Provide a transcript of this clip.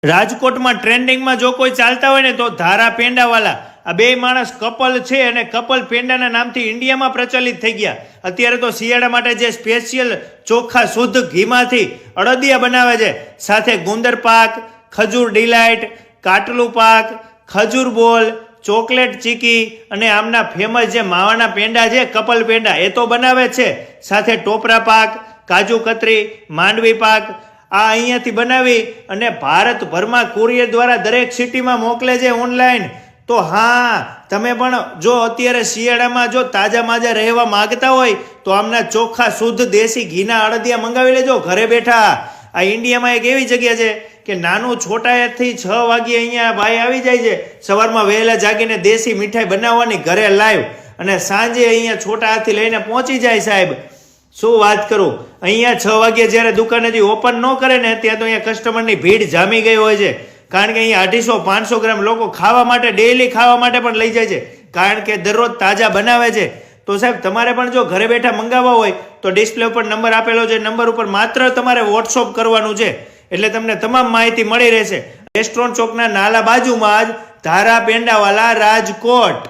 રાજકોટમાં ટ્રેન્ડિંગમાં જો કોઈ ચાલતા હોય ને તો ધારા પેંડાવાલા આ બે માણસ કપલ છે અને કપલ પેંડાના નામથી ઇન્ડિયામાં પ્રચલિત થઈ ગયા. અત્યારે તો શિયાળા માટે જે સ્પેશિયલ ચોખ્ખા શુદ્ધ ઘીમાંથી અડદિયા બનાવે છે, સાથે ગુંદર પાક, ખજૂર ડિલાઇટ, કાટલું પાક, ખજૂર બોલ, ચોકલેટ ચીકી અને આમના ફેમસ જે માવાના પેંડા છે કપલ પેંડા એ તો બનાવે છે, સાથે ટોપરા પાક, કાજુ કતરી, માંડવી પાક આ અહીંયાથી બનાવી અને ભારતભરમાં કુરિયર દ્વારા દરેક સિટીમાં મોકલે છે ઓનલાઈન. તો હા, તમે પણ જો અત્યારે શિયાળામાં જો તાજા માજા રહેવા માંગતા હોય તો આમના ચોખ્ખા શુદ્ધ દેશી ઘીના અડદિયા મંગાવી લેજો ઘરે બેઠા. આ ઇન્ડિયામાં એક એવી જગ્યા છે કે નાનું છોટાથી 6 વાગ્યે અહીંયા ભાઈ આવી જાય છે, સવારમાં વહેલા જાગીને દેશી મીઠાઈ બનાવવાની ઘરે લાઈવ, અને સાંજે અહીંયા છોટા હાથી લઈને પહોંચી જાય સાહેબ. શું વાત કરું, અહીંયા 6 વાગ્યે જ્યારે દુકાન હજી ઓપન ન કરે ને ત્યાં તો અહીંયા કસ્ટમરની ભીડ જામી ગઈ હોય છે, કારણ કે અહીંયા 250-500 ગ્રામ લોકો ખાવા માટે ડેઈલી ખાવા માટે પણ લઈ જાય છે, કારણ કે દરરોજ તાજા બનાવે છે. તો સાહેબ તમારે પણ જો ઘરે બેઠા મંગાવવા હોય તો ડિસ્પ્લે ઉપર નંબર આપેલો છે, નંબર ઉપર માત્ર તમારે વોટ્સઅપ કરવાનું છે એટલે તમને તમામ માહિતી મળી રહેશે. રેસ્ટોરન્ટ ચોકના નાલા બાજુમાં જ ધારા પેંડાવાલા રાજકોટ.